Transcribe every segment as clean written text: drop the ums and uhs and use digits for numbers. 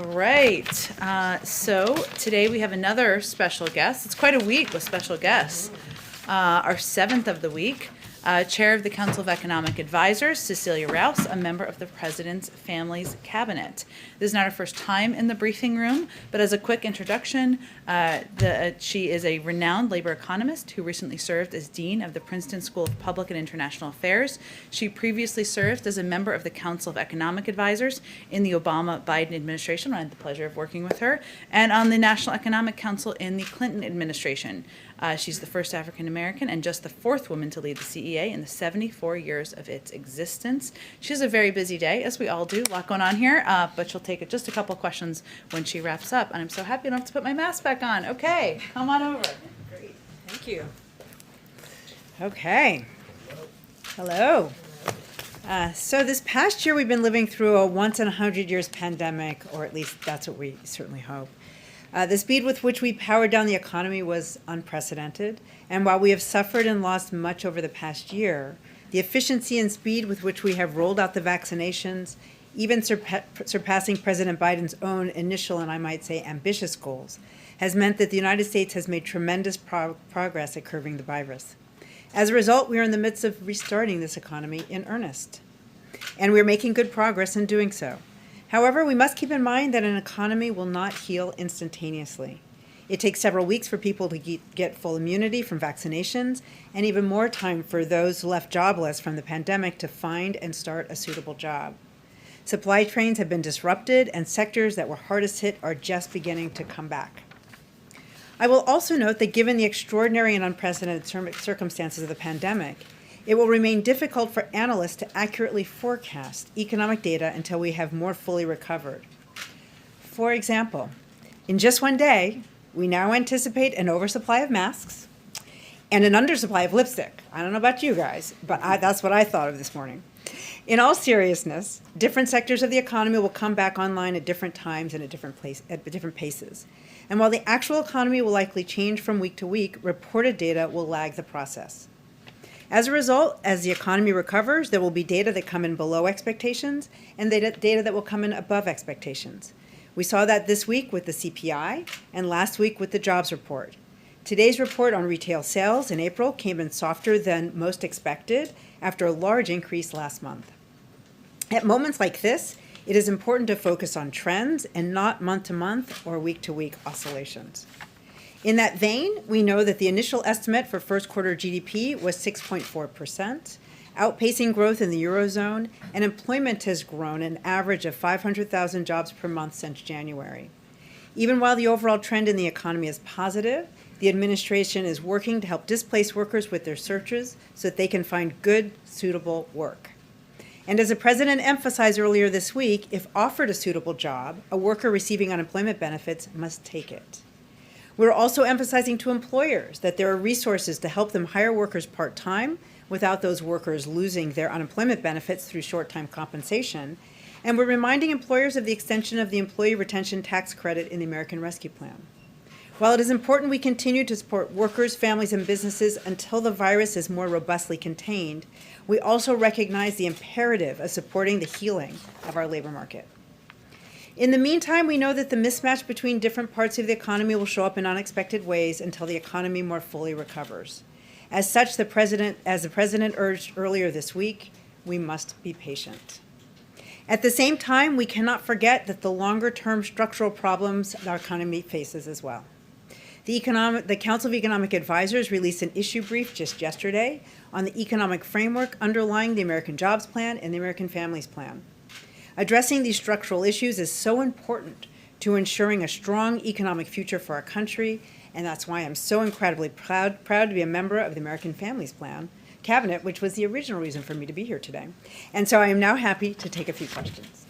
All right. So today we have another special guest. It's quite a week with special guests. Our seventh of the week, Chair of the Council of Economic Advisors, Cecilia Rouse, a member of the President's Family's Cabinet. This is not her first time in the briefing room, but as a quick introduction, she is a renowned labor economist who recently served as Dean of the Princeton School of Public and International Affairs. She previously served as a member of the Council of Economic Advisors in the Obama-Biden administration. I had the pleasure of working with her, and on the National Economic Council in the Clinton administration. She's the first African American and just the fourth woman to lead the CEA in the 74 years of its existence. She has a very busy day, as we all do. A lot going on here, but she'll take just a couple questions when she wraps up. And I'm so happy I don't have to put my mask back on. Okay, come on over. Great, thank you. Okay. Hello. So this past year, we've been living through a once-in-a-100 years pandemic, or at least that's what we certainly hope. The speed with which we powered down the economy was unprecedented, and while we have suffered and lost much over the past year, the efficiency and speed with which we have rolled out the vaccinations, even surpassing President Biden's own initial and I might say ambitious goals, has meant that the United States has made tremendous progress at curbing the virus. As a result, we are in the midst of restarting this economy in earnest, and we're making good progress in doing so. However, we must keep in mind that an economy will not heal instantaneously. It takes several weeks for people to get full immunity from vaccinations, and even more time for those left jobless from the pandemic to find and start a suitable job. Supply chains have been disrupted, and sectors that were hardest hit are just beginning to come back. I will also note that given the extraordinary and unprecedented circumstances of the pandemic, it will remain difficult for analysts to accurately forecast economic data until we have more fully recovered. For example, in just one day, we now anticipate an oversupply of masks and an undersupply of lipstick. I don't know about you guys, but that's what I thought of this morning. In all seriousness, different sectors of the economy will come back online at different times and at different paces. And while the actual economy will likely change from week to week, reported data will lag the process. As a result, as the economy recovers, there will be data that come in below expectations and data that will come in above expectations. We saw that this week with the CPI and last week with the jobs report. Today's report on retail sales in April came in softer than most expected after a large increase last month. At moments like this, it is important to focus on trends and not month-to-month or week-to-week oscillations. In that vein, we know that the initial estimate for first quarter GDP was 6.4%, outpacing growth in the Eurozone, and employment has grown an average of 500,000 jobs per month since January. Even while the overall trend in the economy is positive, the administration is working to help displaced workers with their searches so that they can find good, suitable work. And as the president emphasized earlier this week, if offered a suitable job, a worker receiving unemployment benefits must take it. We're also emphasizing to employers that there are resources to help them hire workers part-time without those workers losing their unemployment benefits through short-time compensation. And we're reminding employers of the extension of the Employee Retention Tax Credit in the American Rescue Plan. While it is important we continue to support workers, families, and businesses until the virus is more robustly contained, we also recognize the imperative of supporting the healing of our labor market. In the meantime, we know that the mismatch between different parts of the economy will show up in unexpected ways until the economy more fully recovers. As such, as the president urged earlier this week, we must be patient. At the same time, we cannot forget that the longer-term structural problems our economy faces as well. The Council of Economic Advisors released an issue brief just yesterday on the economic framework underlying the American Jobs Plan and the American Families Plan. Addressing these structural issues is so important to ensuring a strong economic future for our country, and that's why I'm so incredibly proud to be a member of the American Families Plan Cabinet, which was the original reason for me to be here today. And so I am now happy to take a few questions.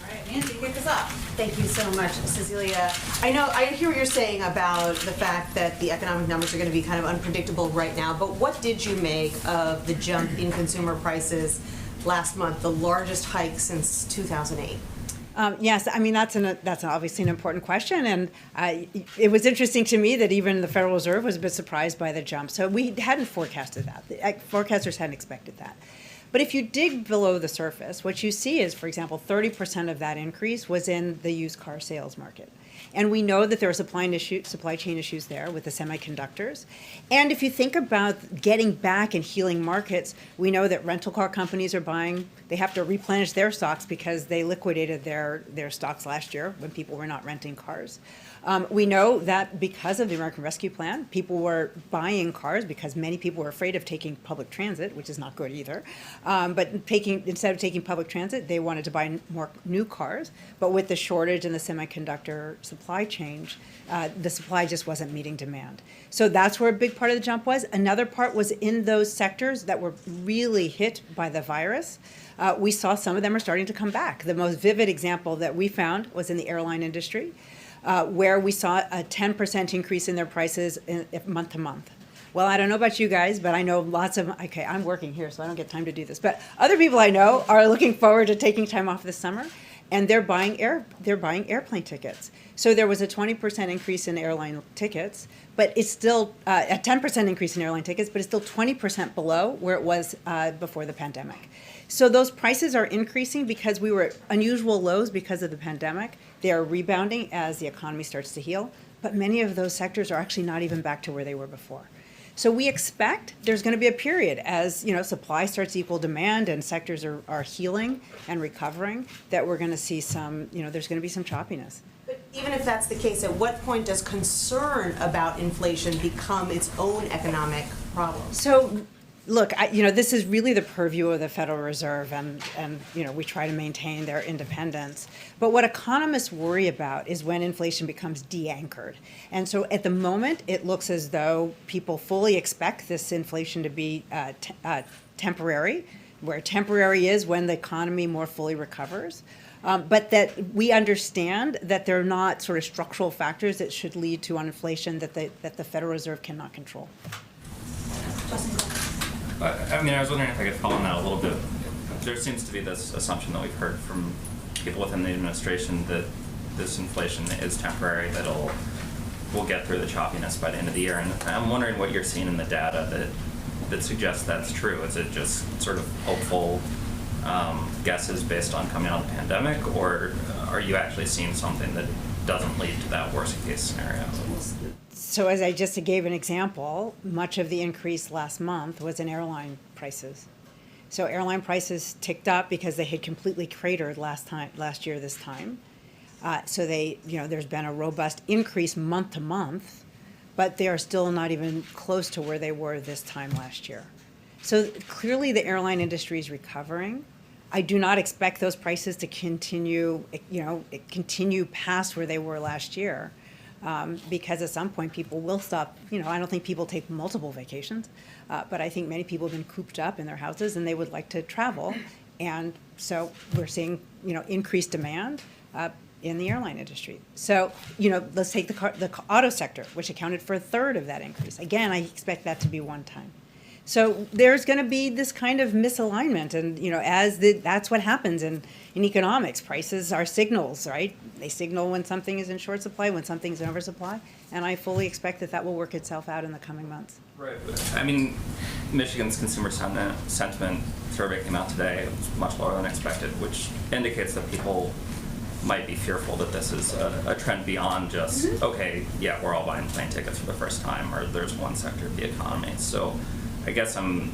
All right, Nancy, kick us off. Thank you so much, Cecilia. I hear what you're saying about the fact that the economic numbers are going to be kind of unpredictable right now, but what did you make of the jump in consumer prices last month, the largest hike since 2008? Yes, I mean, that's obviously an important question, and it was interesting to me that even the Federal Reserve was a bit surprised by the jump. So we hadn't forecasted that. The forecasters hadn't expected that. But if you dig below the surface, what you see is, for example, 30% of that increase was in the used car sales market. And we know that there are supply chain issues there with the semiconductors. And if you think about getting back and healing markets, we know that rental car companies are buying, they have to replenish their stocks because they liquidated their stocks last year when people were not renting cars. We know that because of the American Rescue Plan, people were buying cars because many people were afraid of taking public transit, which is not good either. But instead of taking public transit, they wanted to buy more new cars. But with the shortage in the semiconductor supply chain, the supply just wasn't meeting demand. So that's where a big part of the jump was. Another part was in those sectors that were really hit by the virus. We saw some of them are starting to come back. The most vivid example that we found was in the airline industry, where we saw a 10% increase in their prices month to month. Well, I don't know about you guys, but I know lots of, okay, I'm working here, so I don't get time to do this, but other people I know are looking forward to taking time off this summer, and they're buying airplane tickets. So there was a 20% increase in airline tickets, but it's still a 10% increase in airline tickets, but it's still 20% below where it was before the pandemic. So those prices are increasing because we were at unusual lows because of the pandemic. They are rebounding as the economy starts to heal, but many of those sectors are actually not even back to where they were before. So we expect there's going to be a period as supply starts to equal demand and sectors are healing and recovering, that we're going to see some, there's going to be some choppiness. But even if that's the case, at what point does concern about inflation become its own economic problem? So, look, this is really the purview of the Federal Reserve, and we try to maintain their independence. But what economists worry about is when inflation becomes de-anchored. And so at the moment, it looks as though people fully expect this inflation to be temporary, where temporary is when the economy more fully recovers. But that we understand that they're not sort of structural factors that should lead to inflation that the Federal Reserve cannot control. I was wondering if I could follow on that a little bit. There seems to be this assumption that we've heard from people within the administration that this inflation is temporary, that we'll get through the choppiness by the end of the year. And I'm wondering what you're seeing in the data that suggests that's true. Is it just sort of hopeful guesses based on coming out of the pandemic, or are you actually seeing something that doesn't lead to that worst case scenario? So as I just gave an example, much of the increase last month was in airline prices. So airline prices ticked up because they had completely cratered last year this time. So there's been a robust increase month to month, but they are still not even close to where they were this time last year. So clearly the airline industry is recovering. I do not expect those prices to continue past where they were last year. Because at some point people will stop. I don't think people take multiple vacations, but I think many people have been cooped up in their houses and they would like to travel. And so we're seeing, increased demand in the airline industry. So, let's take the auto sector, which accounted for a third of that increase. Again, I expect that to be one time. So there's going to be this kind of misalignment, and that's what happens in economics. Prices are signals, right? They signal when something is in short supply, when something's in oversupply, and I fully expect that will work itself out in the coming months. Right. Michigan's consumer sentiment survey came out today. It was much lower than expected, which indicates that people might be fearful that this is a trend beyond just, okay, yeah, we're all buying plane tickets for the first time, or there's one sector of the economy. So I guess I'm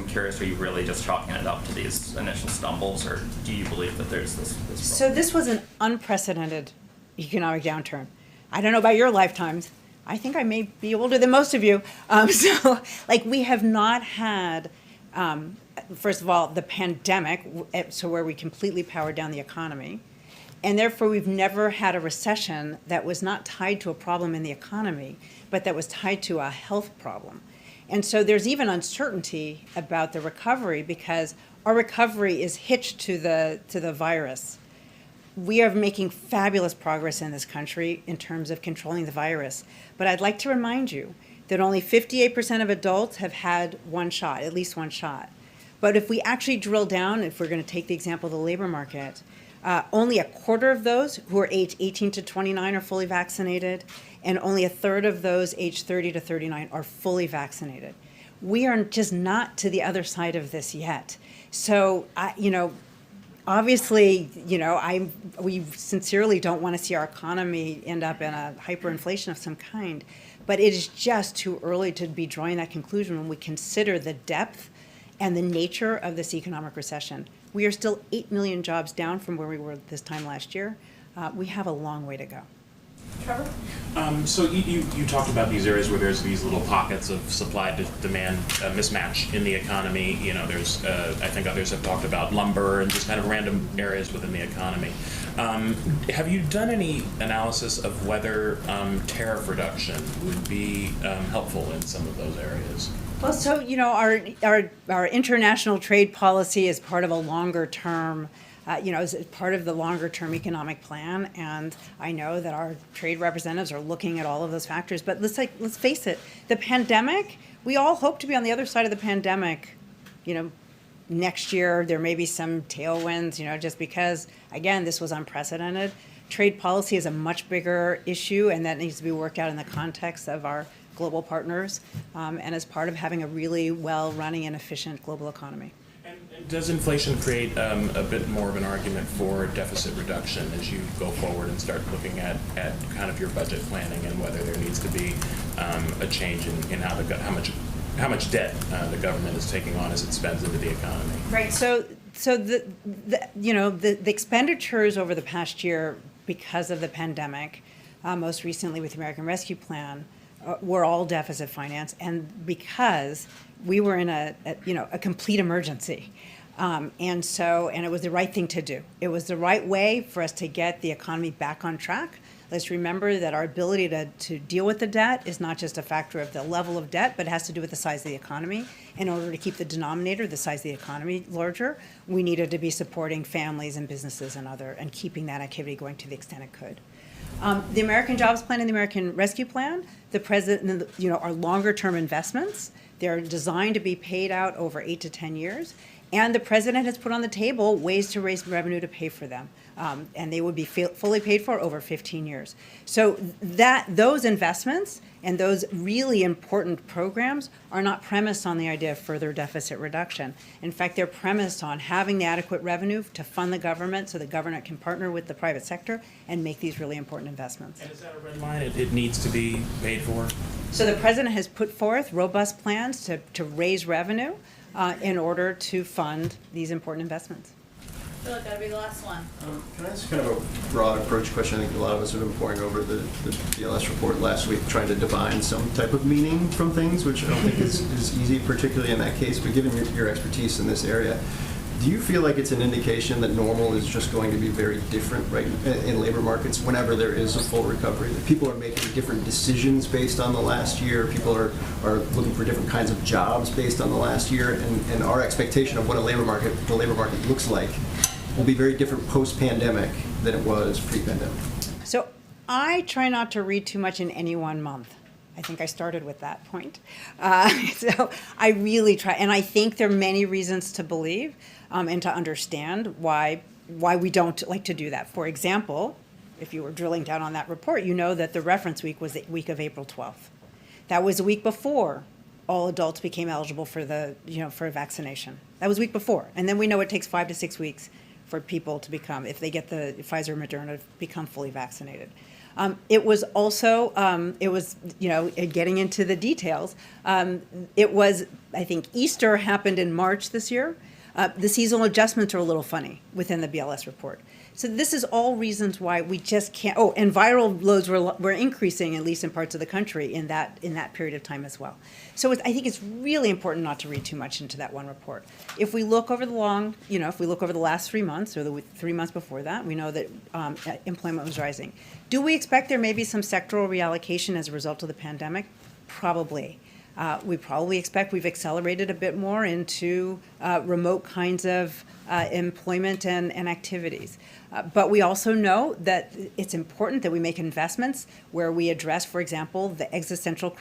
curious, are you really just chalking it up to these initial stumbles, or do you believe that there's this problem? So this was an unprecedented economic downturn. I don't know about your lifetimes. I think I may be older than most of you. We have not had, first of all, the pandemic, so where we completely powered down the economy. And therefore, we've never had a recession that was not tied to a problem in the economy, but that was tied to a health problem. And so there's even uncertainty about the recovery because our recovery is hitched to the virus. We are making fabulous progress in this country in terms of controlling the virus. But I'd like to remind you that only 58% of adults have had one shot, at least one shot. But if we actually drill down, if we're going to take the example of the labor market, only a quarter of those who are aged 18 to 29 are fully vaccinated, and only a third of those aged 30 to 39 are fully vaccinated. we are just not to the other side of this yet. So, obviously, we sincerely don't want to see our economy end up in a hyperinflation of some kind, but it is just too early to be drawing that conclusion when we consider the depth and the nature of this economic recession. We are still 8 million jobs down from where we were this time last year. We have a long way to go. Trevor? So you talked about these areas where there's these little pockets of supply to demand mismatch in the economy. There's I think others have talked about lumber and just kind of random areas within the economy. Have you done any analysis of whether tariff reduction would be helpful in some of those areas? Well, so, our international trade policy is part of a longer term, is part of the longer term economic plan. And I know that our trade representatives are looking at all of those factors. But let's face it, the pandemic, we all hope to be on the other side of the pandemic, next year. There may be some tailwinds, just because, again, this was unprecedented. Trade policy is a much bigger issue, and that needs to be worked out in the context of our global partners, and as part of having a really well-running and efficient global economy. And does inflation create a bit more of an argument for deficit reduction as you go forward and start looking at kind of your budget planning and whether there needs to be a change in how much debt the government is taking on as it spends into the economy? Right. So the expenditures over the past year because of the pandemic, most recently with the American Rescue Plan, were all deficit finance, and because we were in a complete emergency. And it was the right thing to do. It was the right way for us to get the economy back on track. Let's remember that our ability to deal with the debt is not just a factor of the level of debt, but it has to do with the size of the economy. In order to keep the denominator, the size of the economy, larger, we needed to be supporting families and businesses and keeping that activity going to the extent it could. The American Jobs Plan and the American Rescue Plan, the president, are longer-term investments. They're designed to be paid out over 8 to 10 years. And the president has put on the table ways to raise revenue to pay for them. And they would be fully paid for over 15 years. So those investments and those really important programs are not premised on the idea of further deficit reduction. In fact, they're premised on having the adequate revenue to fund the government so the government can partner with the private sector and make these really important investments. And is that a red line? It needs to be paid for? So the president has put forth robust plans to raise revenue in order to fund these important investments. I feel like that'll be the last one. Can I ask kind of a broad approach question? I think a lot of us have been poring over the BLS report last week, trying to divine some type of meaning from things, which I don't think is easy, particularly in that case. But given your expertise in this area, do you feel like it's an indication that normal is just going to be very different right in labor markets whenever there is a full recovery? That people are making different decisions based on the last year. People are looking for different kinds of jobs based on the last year, and our expectation of what the labor market looks like will be very different post-pandemic than it was pre-pandemic. So I try not to read too much in any one month. I think I started with that point. So I really try, and I think there are many reasons to believe and to understand why we don't like to do that. For example, if you were drilling down on that report, you know that the reference week was the week of April 12th. That was the week before all adults became eligible for for a vaccination. That was the week before. And then we know it takes 5 to 6 weeks for people to become, if they get the Pfizer or Moderna, become fully vaccinated. It was also, getting into the details, it was, I think, Easter happened in March this year. The seasonal adjustments are a little funny within the BLS report. So this is all reasons why we just can't, and viral loads were increasing, at least in parts of the country, in that period of time as well. So I think it's really important not to read too much into that one report. If we look over the last 3 months or the 3 months before that, we know that employment was rising. Do we expect there may be some sectoral reallocation as a result of the pandemic? Probably. We probably expect we've accelerated a bit more into remote kinds of employment and activities. But we also know that it's important that we make investments where we address, for example, the existential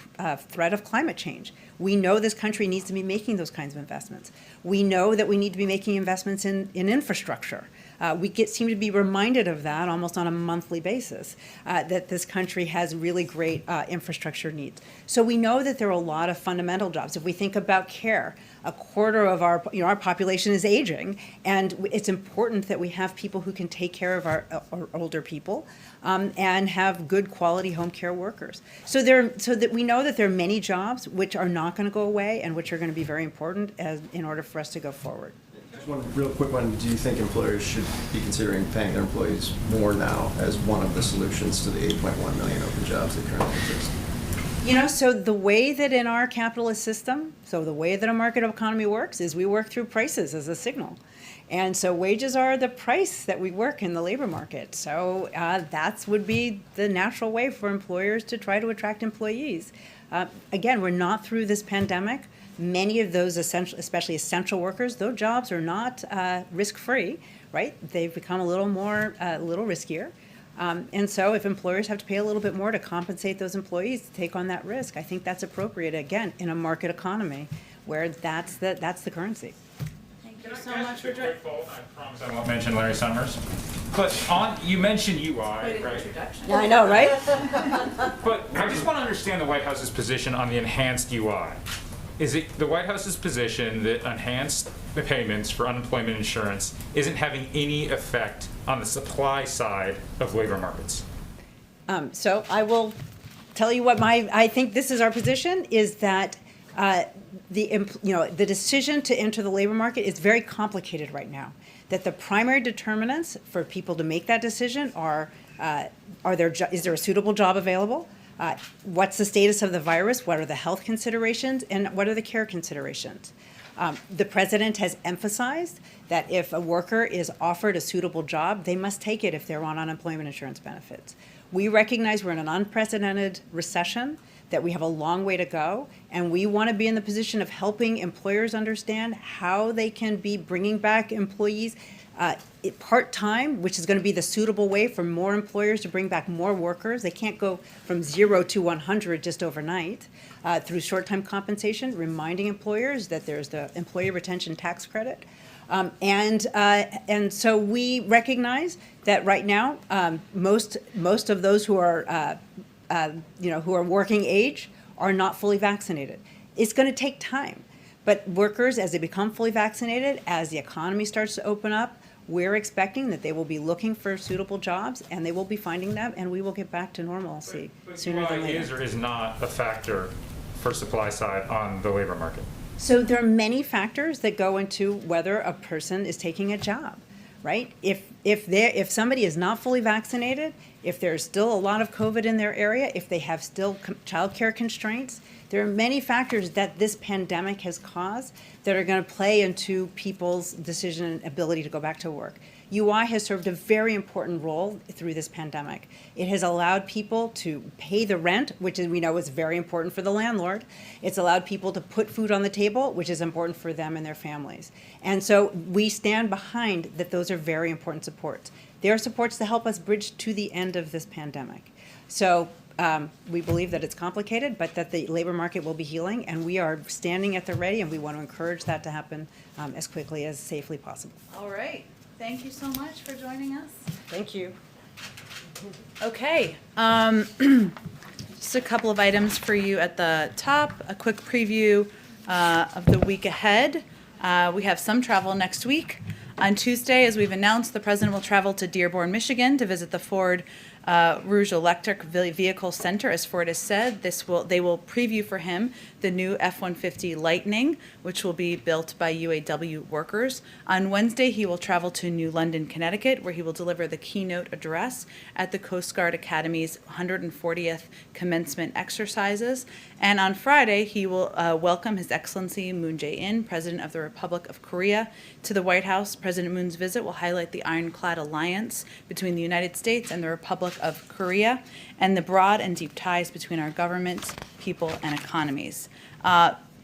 threat of climate change. We know this country needs to be making those kinds of investments. We know that we need to be making investments in infrastructure. Seem to be reminded of that almost on a monthly basis, that this country has really great infrastructure needs. So we know that there are a lot of fundamental jobs. If we think about care, a quarter of our population is aging, and it's important that we have people who can take care of our older people and have good quality home care workers. So that we know that there are many jobs which are not going to go away and which are going to be very important in order for us to go forward. Just one real quick one. Do you think employers should be considering paying their employees more now as one of the solutions to the 8.1 million open jobs that currently exist? So the way that in our capitalist system, so the way that a market economy works is we work through prices as a signal. And so wages are the price that we work in the labor market. So that would be the natural way for employers to try to attract employees. Again, we're not through this pandemic. Many of those especially essential workers, those jobs are not risk-free, right? They've become a little riskier. And so if employers have to pay a little bit more to compensate those employees to take on that risk, I think that's appropriate, again, in a market economy where that's the currency. Thank you so much for joining. I promise I won't mention Larry Summers. But you mentioned UI, right? Yeah, I know, right? But I just want to understand the White House's position on the enhanced UI. Is it the White House's position that enhanced payments for unemployment insurance isn't having any effect on the supply side of labor markets? So I will tell you what I think this is our position, is that the decision to enter the labor market is very complicated right now. That the primary determinants for people to make that decision is there a suitable job available? What's the status of the virus? What are the health considerations? And what are the care considerations? The president has emphasized that if a worker is offered a suitable job, they must take it if they're on unemployment insurance benefits. We recognize we're in an unprecedented recession, that we have a long way to go, and we want to be in the position of helping employers understand how they can be bringing back employees part-time, which is going to be the suitable way for more employers to bring back more workers. They can't go from 0 to 100 just overnight. Through short-time compensation, reminding employers that there's the employee retention tax credit. And so we recognize that right now, most of those who are working age are not fully vaccinated. It's going to take time. But workers, as they become fully vaccinated, as the economy starts to open up, we're expecting that they will be looking for suitable jobs, and they will be finding them, and we will get back to normalcy sooner than later. Is or is not a factor for supply side on the labor market? So there are many factors that go into whether a person is taking a job, right? If somebody is not fully vaccinated, if there's still a lot of COVID in their area, if they have still childcare constraints, there are many factors that this pandemic has caused that are going to play into people's decision and ability to go back to work. UI has served a very important role through this pandemic. It has allowed people to pay the rent, which we know is very important for the landlord. It's allowed people to put food on the table, which is important for them and their families. And so we stand behind that those are very important supports. They are supports to help us bridge to the end of this pandemic. So we believe that it's complicated, but that the labor market will be healing, and we are standing at the ready, and we want to encourage that to happen as quickly as safely possible. All right. Thank you so much for joining us. Thank you. Okay. Just a couple of items for you at the top. A quick preview of the week ahead. We have some travel next week. On Tuesday, as we've announced, the president will travel to Dearborn, Michigan to visit the Ford Rouge Electric Vehicle Center. As Ford has said, they will preview for him the new F-150 Lightning, which will be built by UAW workers. On Wednesday, he will travel to New London, Connecticut, where he will deliver the keynote address at the Coast Guard Academy's 140th commencement exercises. And on Friday, he will welcome His Excellency Moon Jae-in, President of the Republic of Korea, to the White House. President Moon's visit will highlight the ironclad alliance between the United States and the Republic of Korea and the broad and deep ties between our governments, people, and economies.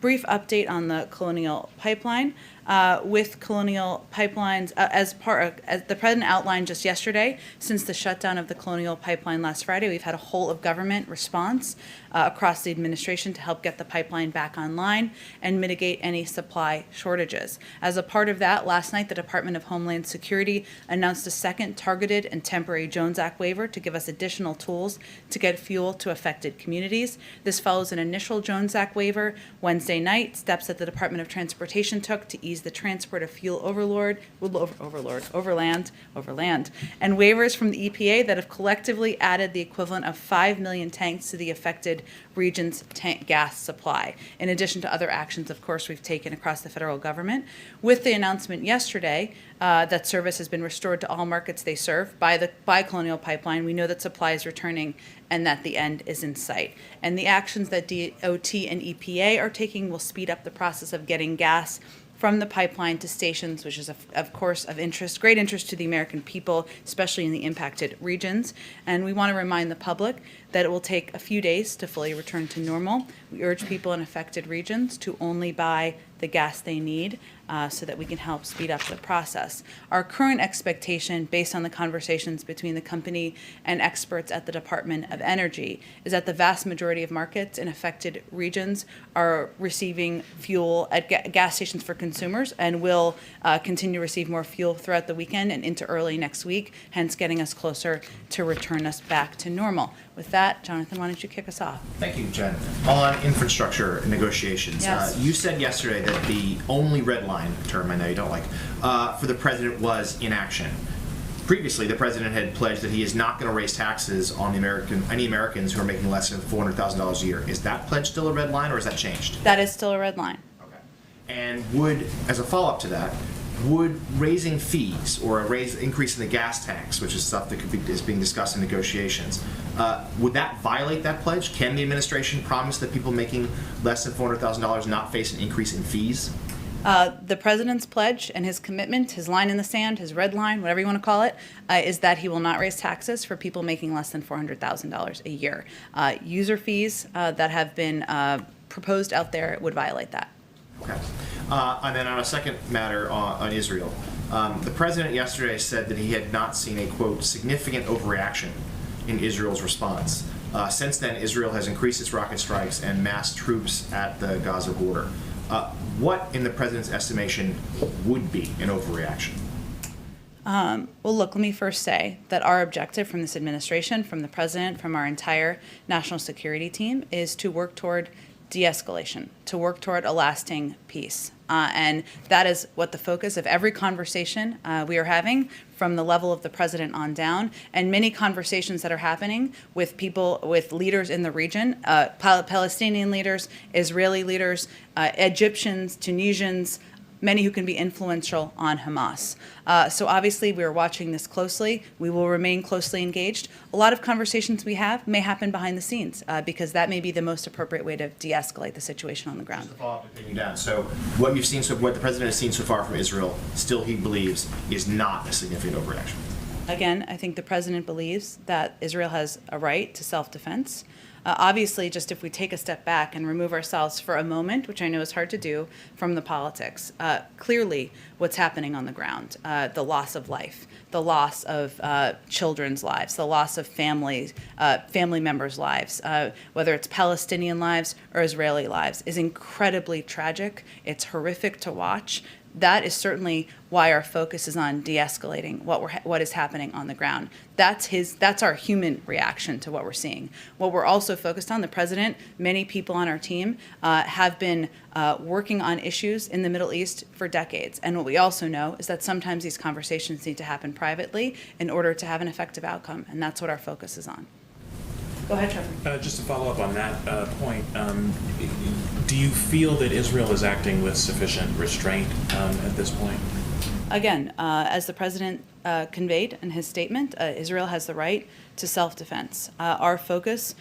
Brief update on the Colonial Pipeline. with Colonial Pipelines, as the President outlined just yesterday. Since the shutdown of the Colonial Pipeline last Friday, we've had a whole of government response across the administration to help get the pipeline back online and mitigate any supply shortages. As a part of that, last night the Department of Homeland Security announced a second targeted and temporary Jones Act waiver to give us additional tools to get fuel to affected communities. This follows an initial Jones Act waiver Wednesday night, steps that the Department of Transportation took to ease the transport of fuel overland, and waivers from the EPA that have collectively added the equivalent of 5 million tanks to the affected region's gas supply, in addition to other actions, of course, we've taken across the federal government. With the announcement yesterday that service has been restored to all markets they serve by Colonial Pipeline, we know that supply is returning and that the end is in sight. And the actions that DOT and EPA are taking will speed up the process of getting gas from the pipeline to stations, which is, of course, of interest, great interest to the American people, especially in the impacted regions. And we want to remind the public that it will take a few days to fully return to normal. We urge people in affected regions to only buy the gas they need so that we can help speed up the process. Our current expectation, based on the conversations between the company and experts at the Department of Energy, is that the vast majority of markets in affected regions are receiving fuel at gas stations for consumers and will continue to receive more fuel throughout the weekend and into early next week, hence getting us closer to return us back to normal. With that, Jonathan, why don't you kick us off? Thank you, Jen. On infrastructure negotiations, Yes. You said yesterday that the only red line, term I know you don't like, for the president was inaction. Previously, the president had pledged that he is not going to raise taxes on any Americans who are making less than $400,000 a year. Is that pledge still a red line, or has that changed? That is still a red line. Okay. And would, as a follow-up to that, would raising fees or increase in the gas tax, which is stuff that is being discussed in negotiations, would that violate that pledge? Can the administration promise that people making less than $400,000 not face an increase in fees? The president's pledge and his commitment, his line in the sand, his red line, whatever you want to call it, is that he will not raise taxes for people making less than $400,000 a year. User fees that have been proposed out there would violate that. Okay. And then on a second matter on Israel, the president yesterday said that he had not seen a, quote, significant overreaction in Israel's response. Since then, Israel has increased its rocket strikes and massed troops at the Gaza border. What, in the president's estimation, would be an overreaction? Well, look, let me first say that our objective from this administration, from the president, from our entire national security team, is to work toward de-escalation, to work toward a lasting peace. And that is what the focus of every conversation we are having, from the level of the president on down, and many conversations that are happening with people, with leaders in the region, Palestinian leaders, Israeli leaders, Egyptians, Tunisians, many who can be influential on Hamas. So obviously we are watching this closely. We will remain closely engaged. A lot of conversations we have may happen behind the scenes because that may be the most appropriate way to de-escalate the situation on the ground. Just to follow up and pin you down. So what you've seen, what the president has seen so far from Israel, still he believes is not a significant overreaction. Again, I think the president believes that Israel has a right to self-defense. Obviously, just if we take a step back and remove ourselves for a moment, which I know is hard to do, from the politics, clearly what's happening on the ground, the loss of life, the loss of children's lives, the loss of family members' lives, whether it's Palestinian lives or Israeli lives, is incredibly tragic. It's horrific to watch. That is certainly why our focus is on de-escalating what is happening on the ground. That's our human reaction to what we're seeing. What we're also focused on, the president, many people on our team have been working on issues in the Middle East for decades. And what we also know is that sometimes these conversations need to happen privately in order to have an effective outcome. And that's what our focus is on. Go ahead, Trevor. Just to follow up on that point, do you feel that Israel is acting with sufficient restraint at this point? Again, as the president conveyed in his statement, Israel has the right to self-defense. Our focus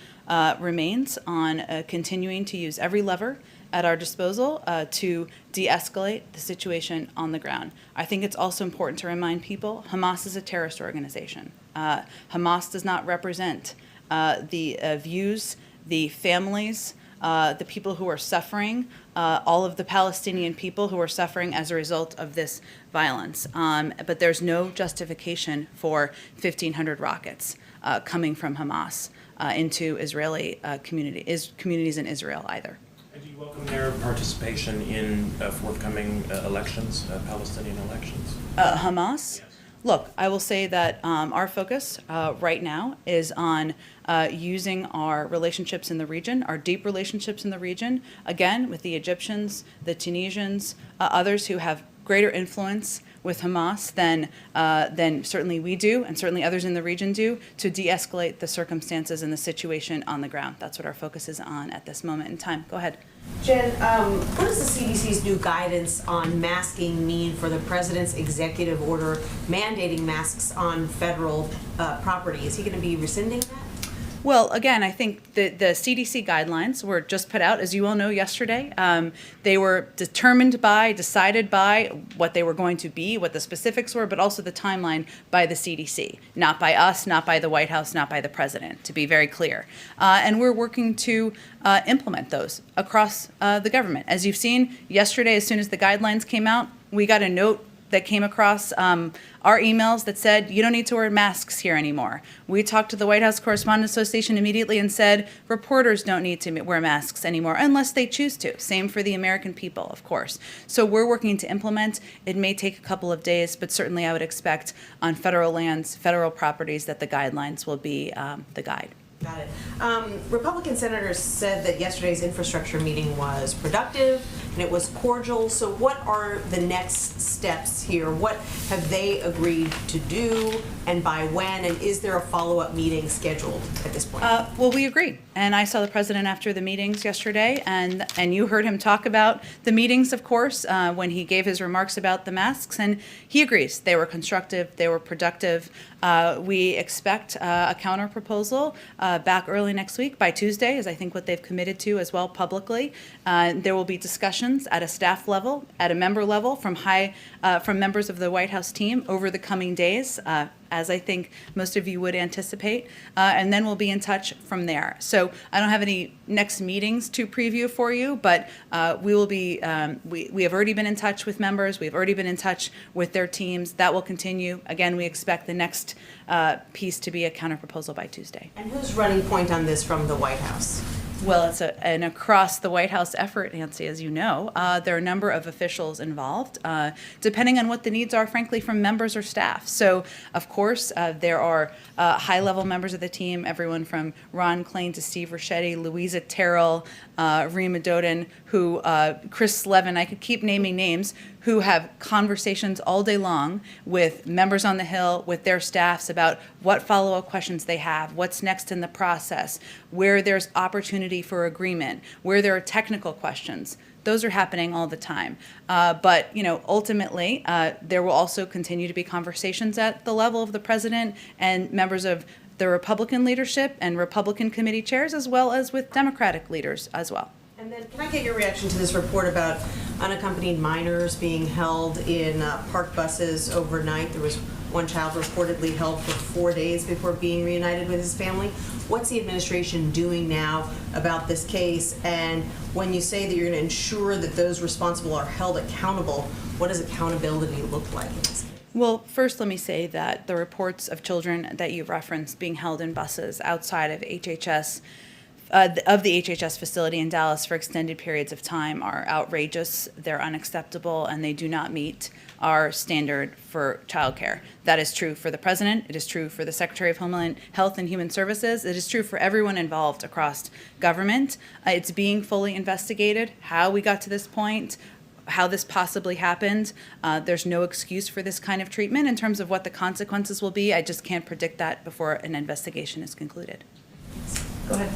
remains on continuing to use every lever at our disposal to de-escalate the situation on the ground. I think it's also important to remind people Hamas is a terrorist organization. Hamas does not represent the views, the families, the people who are suffering, all of the Palestinian people who are suffering as a result of this violence. But there's no justification for 1,500 rockets coming from Hamas into Israeli communities in Israel either. And do you welcome their participation in forthcoming elections, Palestinian elections? Hamas? Yes. Look, I will say that our focus right now is on using our relationships in the region, our deep relationships in the region, again, with the Egyptians, the Tunisians, others who have greater influence with Hamas than certainly we do, and certainly others in the region do, to de-escalate the circumstances and the situation on the ground. That's what our focus is on at this moment in time. Go ahead. Jen, what does the CDC's new guidance on masking mean for the president's executive order mandating masks on federal property? Is he going to be rescinding that? Well, again, I think the CDC guidelines were just put out, as you all know, yesterday. They were decided by what they were going to be, what the specifics were, but also the timeline by the CDC, not by us, not by the White House, not by the president, to be very clear. And we're working to implement those across the government. As you've seen, yesterday, as soon as the guidelines came out, we got a note that came across our emails that said, you don't need to wear masks here anymore. We talked to the White House Correspondents Association immediately and said, reporters don't need to wear masks anymore unless they choose to. Same for the American people, of course. So we're working to implement. It may take a couple of days, but certainly I would expect on federal lands, federal properties, that the guidelines will be the guide. Got it. Republican senators said that yesterday's infrastructure meeting was productive and it was cordial. So what are the next steps here? What have they agreed to do and by when? And is there a follow-up meeting scheduled at this point? Well, we agree. And I saw the president after the meetings yesterday, and you heard him talk about the meetings, of course, when he gave his remarks about the masks, and he agrees. They were constructive, they were productive. We expect a counter proposal back early next week by Tuesday, is I think what they've committed to as well publicly. There will be discussions at a staff level, at a member level, from members of the White House team over the coming days, as I think most of you would anticipate, and then we'll be in touch from there. So I don't have any next meetings to preview for you, but we will be, we have already been in touch with members, we've already been in touch with their teams. That will continue. Again, we expect the next piece to be a counterproposal by Tuesday. And who's running point on this from the White House? Well, it's an across the White House effort, Nancy, as you know. There are a number of officials involved, depending on what the needs are, frankly, from members or staff. So, of course, there are high-level members of the team, everyone from Ron Klain to Steve Ricchetti, Louisa Terrell, Rima Doden, Chris Levin, I could keep naming names, who have conversations all day long with members on the Hill, with their staffs about what follow-up questions they have, what's next in the process, where there's opportunity for agreement, where there are technical questions. Those are happening all the time. But, ultimately, there will also continue to be conversations at the level of the president and members of the Republican leadership and Republican committee chairs, as well as with Democratic leaders as well. And then can I get your reaction to this report about unaccompanied minors being held in park buses overnight? There was one child reportedly held for 4 days before being reunited with his family. What's the administration doing now about this case? And when you say that you're going to ensure that those responsible are held accountable, what does accountability look like in this case? Well, first let me say that the reports of children that you've referenced being held in buses outside of HHS, of the HHS facility in Dallas for extended periods of time are outrageous, they're unacceptable, and they do not meet our standard for childcare. That is true for the president, it is true for the Secretary of Homeland Health and Human Services, it is true for everyone involved across government. It's being fully investigated, how we got to this point, how this possibly happened. There's no excuse for this kind of treatment in terms of what the consequences will be. I just can't predict that before an investigation is concluded. Go ahead.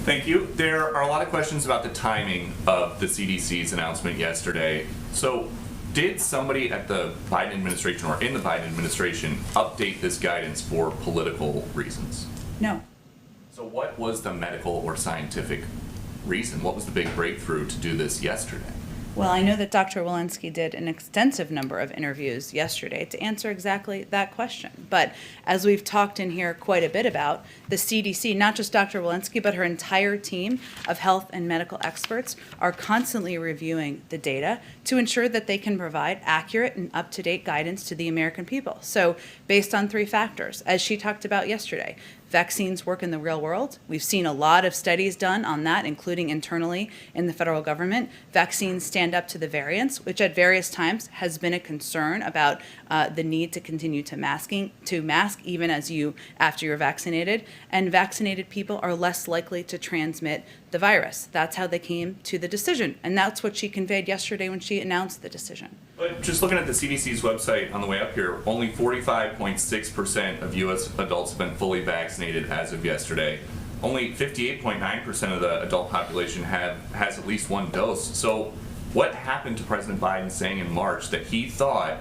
Thank you. There are a lot of questions about the timing of the CDC's announcement yesterday. So did somebody at the Biden administration or in the Biden administration update this guidance for political reasons? No. So what was the medical or scientific reason? What was the big breakthrough to do this yesterday? Well, I know that Dr. Walensky did an extensive number of interviews yesterday to answer exactly that question. But as we've talked in here quite a bit about, the CDC, not just Dr. Walensky, but her entire team of health and medical experts are constantly reviewing the data to ensure that they can provide accurate and up-to-date guidance to the American people. So based on 3 factors, as she talked about yesterday, vaccines work in the real world. We've seen a lot of studies done on that, including internally in the federal government. Vaccines stand up to the variants, which at various times has been a concern about the need to continue to mask even after you're vaccinated. And vaccinated people are less likely to transmit the virus. That's how they came to the decision. And that's what she conveyed yesterday when she announced the decision. But just looking at the CDC's website on the way up here, only 45.6% of U.S. adults have been fully vaccinated as of yesterday. Only 58.9% of the adult population has at least 1 dose. So what happened to President Biden saying in March that he thought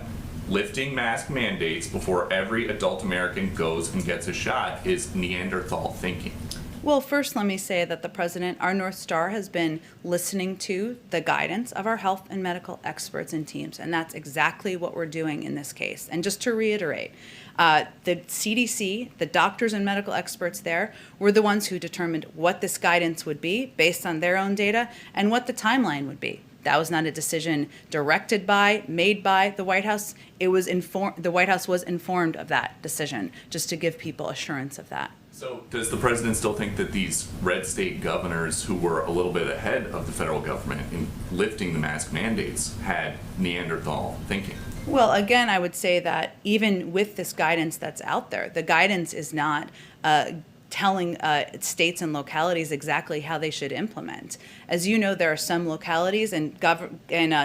lifting mask mandates before every adult American goes and gets a shot is Neanderthal thinking? Well, first, let me say that the president, our North Star, has been listening to the guidance of our health and medical experts and teams, and that's exactly what we're doing in this case. And just to reiterate, the CDC, the doctors and medical experts there, were the ones who determined what this guidance would be based on their own data and what the timeline would be. That was not a decision made by the White House. The White House was informed of that decision, just to give people assurance of that. So does the president still think that these red state governors who were a little bit ahead of the federal government in lifting the mask mandates had Neanderthal thinking? Well, again, I would say that even with this guidance that's out there, the guidance is not telling states and localities exactly how they should implement. As you know, there are some localities and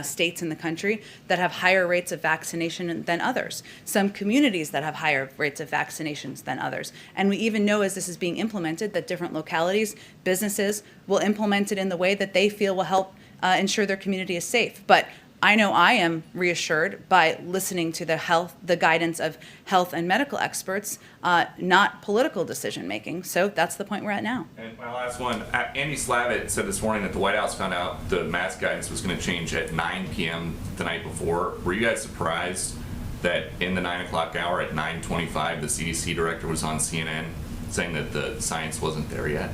states in the country that have higher rates of vaccination than others, some communities that have higher rates of vaccinations than others. And we even know as this is being implemented that different localities, businesses will implement it in the way that they feel will help ensure their community is safe. But I know I am reassured by listening to the guidance of health and medical experts, not political decision making. So that's the point we're at now. And my last one, Andy Slavitt said this morning that the White House found out the mask guidance was going to change at 9 p.m. the night before. Were you guys surprised that in the 9 o'clock hour at 9:25, the CDC director was on CNN saying that the science wasn't there yet?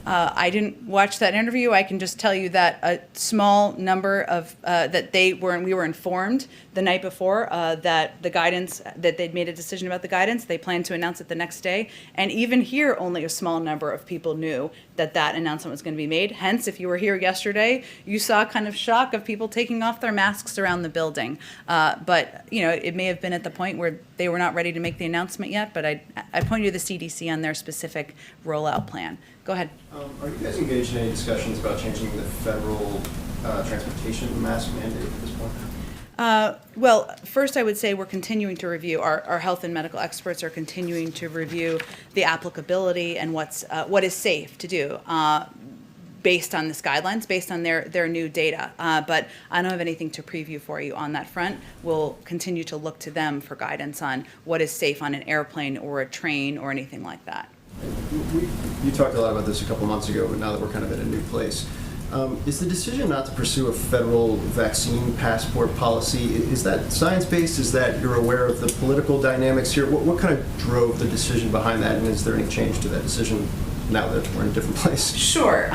I didn't watch that interview. I can just tell you that a small number of we were informed the night before that the guidance, that they'd made a decision about the guidance. They planned to announce it the next day. And even here, only a small number of people knew that announcement was going to be made. Hence, if you were here yesterday, you saw a kind of shock of people taking off their masks around the building. But, it may have been at the point where they were not ready to make the announcement yet, but I point you to the CDC on their specific rollout plan. Go ahead. Are you guys engaged in any discussions about changing the federal transportation mask mandate at this point? Well, first I would say we're continuing to review, our health and medical experts are continuing to review the applicability and what is safe to do based on this guidelines, based on their new data. But I don't have anything to preview for you on that front. We'll continue to look to them for guidance on what is safe on an airplane or a train or anything like that. You talked a lot about this a couple months ago, but now that we're kind of in a new place, is the decision not to pursue a federal vaccine passport policy, is that science-based? Is that you're aware of the political dynamics here? What kind of drove the decision behind that, and is there any change to that decision now that we're in a different place? Sure.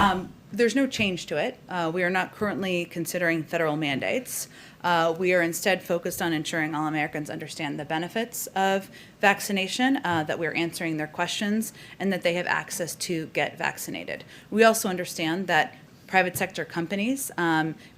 There's no change to it. We are not currently considering federal mandates. We are instead focused on ensuring all Americans understand the benefits of vaccination, that we're answering their questions, and that they have access to get vaccinated. We also understand that private sector companies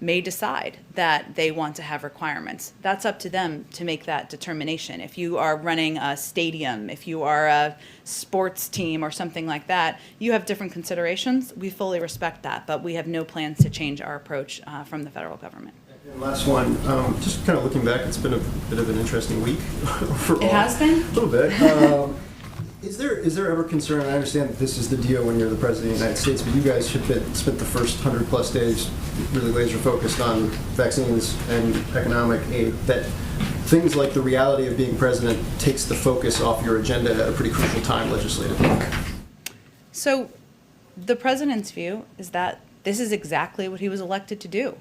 may decide that they want to have requirements. That's up to them to make that determination. If you are running a stadium, if you are a sports team or something like that, you have different considerations. We fully respect that, but we have no plans to change our approach from the federal government. And last one, just kind of looking back, it's been a bit of an interesting week overall. It has been? A little bit. Is there ever concern, and I understand that this is the deal when you're the President of the United States, but you guys have spent the first 100+ days really laser focused on vaccines and economic aid, that things like the reality of being president takes the focus off your agenda at a pretty crucial time legislatively? So the president's view is that this is exactly what he was elected to do.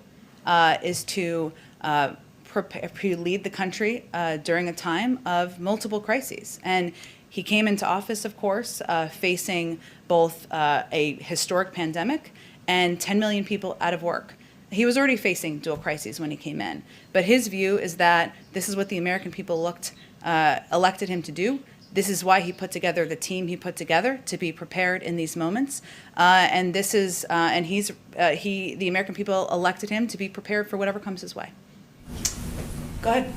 is to lead the country during a time of multiple crises. And he came into office, of course, facing both a historic pandemic and 10 million people out of work. He was already facing dual crises when he came in. But his view is that this is what the American people elected him to do. This is why he put together the team he put together to be prepared in these moments. And this is, and the American people elected him to be prepared for whatever comes his way. Go ahead.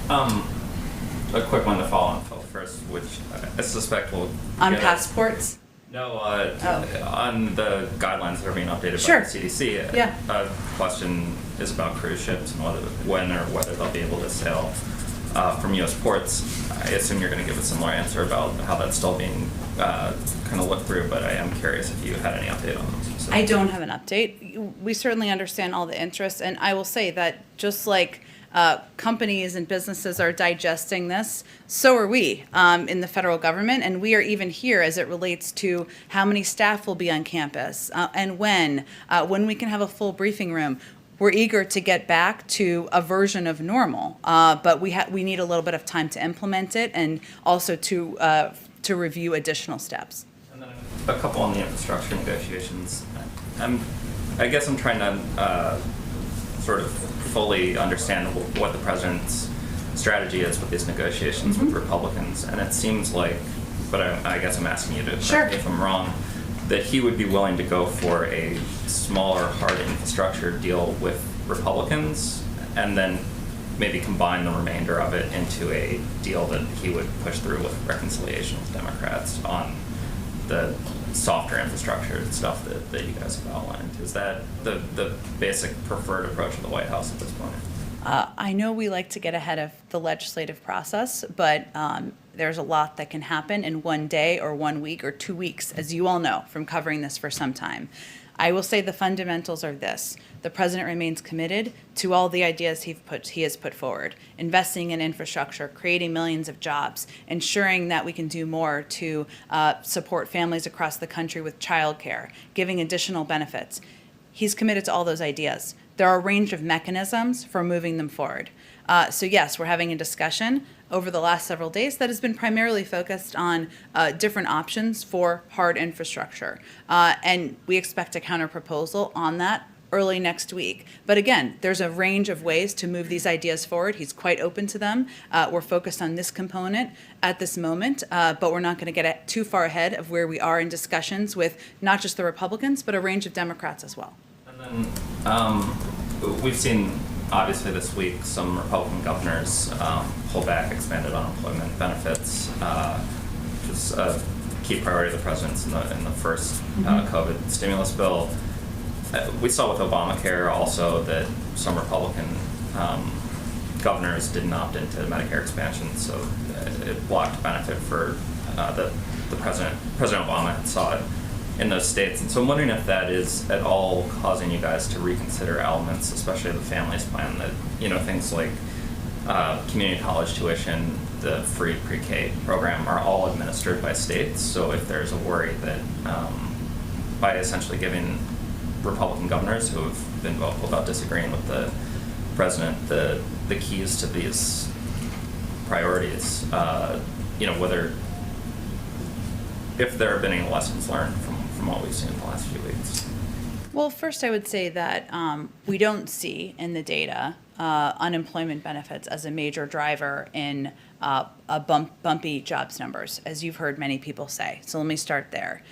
A quick one to follow on Phil first, which I suspect will On get us- passports? No, on the guidelines that are being updated Sure. by the CDC. Yeah. A question is about cruise ships and whether they'll be able to sail from U.S. ports. I assume you're going to give a similar answer about how that's still being kind of looked through, but I am curious if you had any update on those. I don't have an update. We certainly understand all the interests, and I will say that just like companies and businesses are digesting this, so are we in the federal government, and we are even here as it relates to how many staff will be on campus and when we can have a full briefing room. We're eager to get back to a version of normal, but we need a little bit of time to implement it and also to review additional steps. And then a couple on the infrastructure negotiations. I guess I'm trying to sort of fully understand what the president's strategy is with these negotiations with Republicans, and it seems like, but I guess I'm asking you to correct me if I'm wrong, that he would be willing to go for a smaller hard infrastructure deal with Republicans and then maybe combine the remainder of it into a deal that he would push through with reconciliation with Democrats on the softer infrastructure stuff that you guys have outlined. Is that the basic preferred approach of the White House at this point? I know we like to get ahead of the legislative process, but there's a lot that can happen in one day or 1 week or 2 weeks, as you all know from covering this for some time. I will say the fundamentals are this. The president remains committed to all the ideas he has put forward, investing in infrastructure, creating millions of jobs, ensuring that we can do more to support families across the country with childcare, giving additional benefits. He's committed to all those ideas. There are a range of mechanisms for moving them forward. So yes, we're having a discussion over the last several days that has been primarily focused on different options for hard infrastructure. And we expect a counter-proposal on that early next week. But again, there's a range of ways to move these ideas forward. He's quite open to them. We're focused on this component at this moment, but we're not going to get too far ahead of where we are in discussions with not just the Republicans, but a range of Democrats as well. And then we've seen, obviously this week, some Republican governors pull back expanded unemployment benefits, which is a key priority of the president's in the first COVID stimulus bill. We saw with Obamacare also that some Republican governors didn't opt into Medicare expansion, so it blocked benefit for the President Obama had saw it in those states. And so I'm wondering if that is at all causing you guys to reconsider elements, especially the families plan, that, things like community college tuition, the free pre-K program are all administered by states. So if there's a worry that by essentially giving Republican governors who have been vocal about disagreeing with the president the keys to these priorities, whether if there have been any lessons learned from what we've seen in the last few weeks. Well, first I would say that we don't see in the data unemployment benefits as a major driver in bumpy jobs numbers, as you've heard many people say. So let me start there.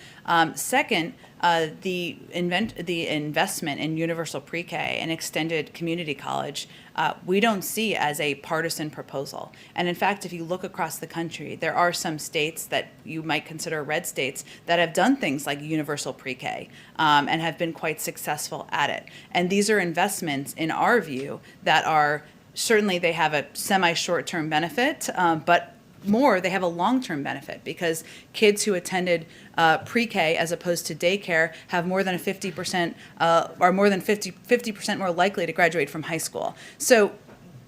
Second, the investment in universal pre-K and extended community college, we don't see as a partisan proposal. And in fact, if you look across the country, there are some states that you might consider red states that have done things like universal pre-K and have been quite successful at it. And these are investments, in our view, that are certainly they have a semi-short-term benefit, but more, they have a long-term benefit because kids who attended pre-K as opposed to daycare have more than 50% more likely to graduate from high school. So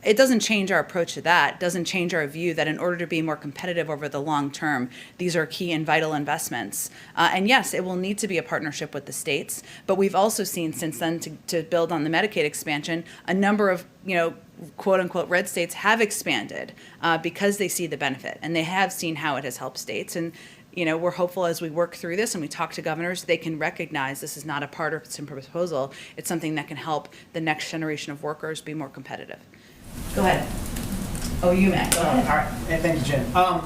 it doesn't change our approach to that. It doesn't change our view that in order to be more competitive over the long term, these are key and vital investments. And yes, it will need to be a partnership with the states, but we've also seen since then, to build on the Medicaid expansion, a number of, quote unquote red states have expanded because they see the benefit and they have seen how it has helped states. And we're hopeful as we work through this and we talk to governors, they can recognize this is not a partisan proposal. It's something that can help the next generation of workers be more competitive. Go ahead. Oh, you, Matt. Go ahead. All right, and thank you, Jen.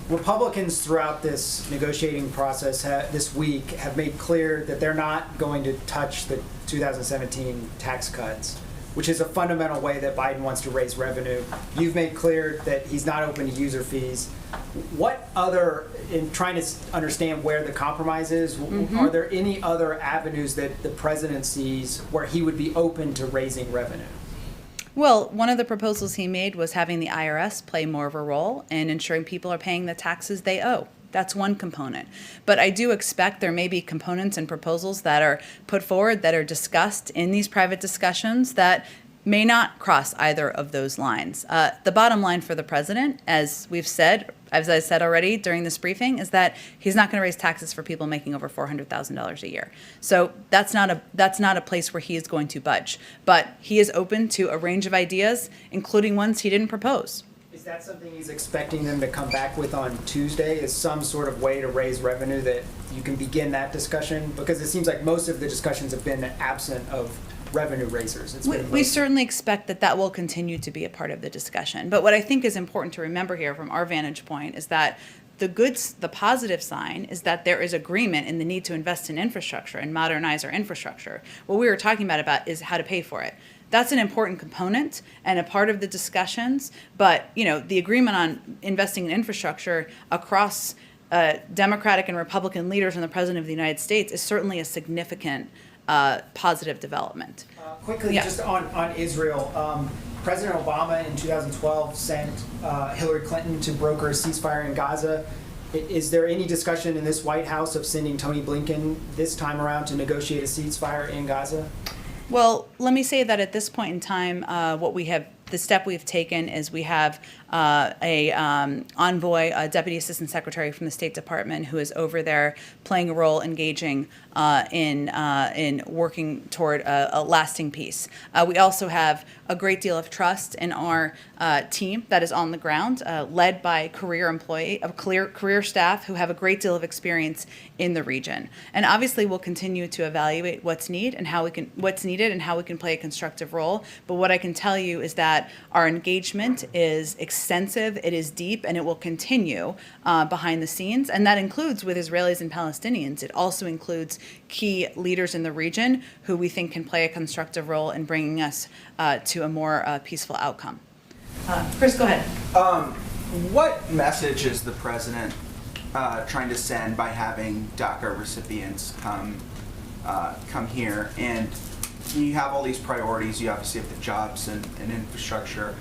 Republicans throughout this negotiating process this week have made clear that they're not going to touch the 2017 tax cuts, which is a fundamental way that Biden wants to raise revenue. You've made clear that he's not open to user fees. What other, in trying to understand where the compromise is, are there any other avenues that the president sees where he would be open to raising revenue? Well, one of the proposals he made was having the IRS play more of a role in ensuring people are paying the taxes they owe. That's one component. But I do expect there may be components and proposals that are put forward that are discussed in these private discussions that may not cross either of those lines. The bottom line for the president, as I said already during this briefing, is that he's not going to raise taxes for people making over $400,000 a year. So that's not a place where he is going to budge. But he is open to a range of ideas, including ones he didn't propose. Is that something he's expecting them to come back with on Tuesday? Is some sort of way to raise revenue that you can begin that discussion? Because it seems like most of the discussions have been absent of revenue raisers. We certainly expect that will continue to be a part of the discussion. But what I think is important to remember here from our vantage point is that the positive sign is that there is agreement in the need to invest in infrastructure and modernize our infrastructure. What we were talking about is how to pay for it. That's an important component and a part of the discussions, but the agreement on investing in infrastructure across Democratic and Republican leaders and the President of the United States is certainly a significant positive development. Quickly, Yeah. just on Israel, President Obama in 2012 sent Hillary Clinton to broker a ceasefire in Gaza. Is there any discussion in this White House of sending Tony Blinken this time around to negotiate a ceasefire in Gaza? Well, let me say that at this point in time, the step we've taken is we have a envoy, a deputy assistant secretary from the State Department, who is over there playing a role, engaging in working toward a lasting peace. We also have a great deal of trust in our team that is on the ground, led by career staff who have a great deal of experience in the region. And obviously, we'll continue to evaluate what's needed and how we can play a constructive role. But what I can tell you is that our engagement is extensive, it is deep, and it will continue behind the scenes. And that includes with Israelis and Palestinians. It also includes key leaders in the region who we think can play a constructive role in bringing us to a more peaceful outcome. Chris, go ahead. What message is the president trying to send by having DACA recipients come here? And you have all these priorities. You obviously have the jobs and infrastructure.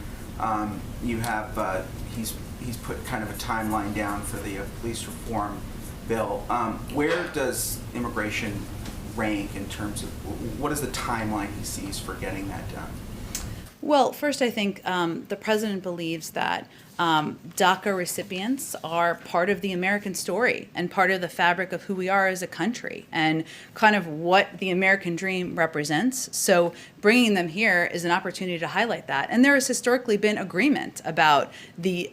You have he's put kind of a timeline down for the police reform bill. Where does immigration rank in terms of what is the timeline he sees for getting that done? Well, first, I think the president believes that DACA recipients are part of the American story and part of the fabric of who we are as a country and kind of what the American dream represents. So bringing them here is an opportunity to highlight that. And there has historically been agreement about the